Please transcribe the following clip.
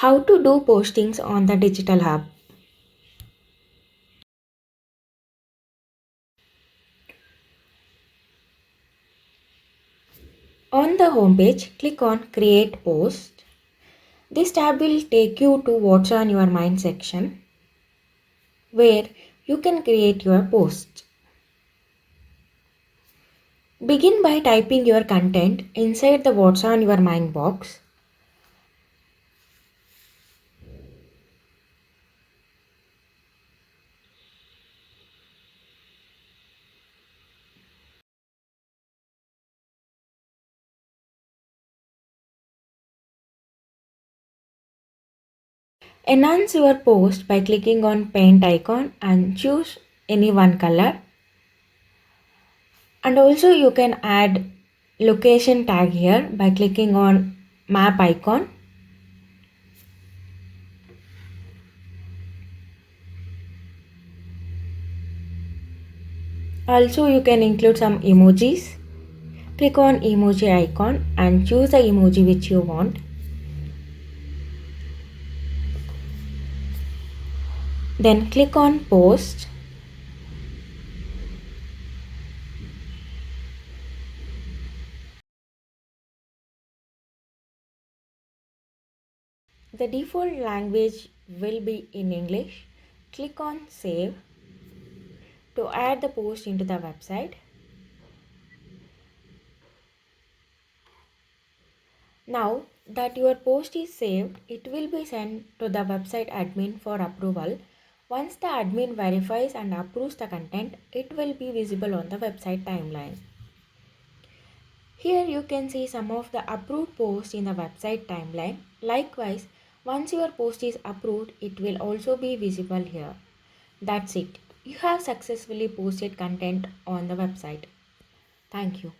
How to do postings on the digital hub. On the homepage, click on Create Post. This tab will take you to What's on Your Mind section where you can create your post. Begin by typing your content inside the What's on Your Mind box. Enhance your post by clicking on paint icon and choose any one color. And also you can add location tag here by clicking on map icon. Also you can include some emojis. Click on emoji icon and choose the emoji which you want. Then click on post. The default language will be in English. Click on save to add the post into the website. Now that your post is saved, it will be sent to the website admin for approval. Once the admin verifies and approves the content, it will be visible on the website timeline. Here you can see some of the approved posts in the website timeline. Likewise, once your post is approved, it will also be visible here. That's it. You have successfully posted content on the website. Thank you.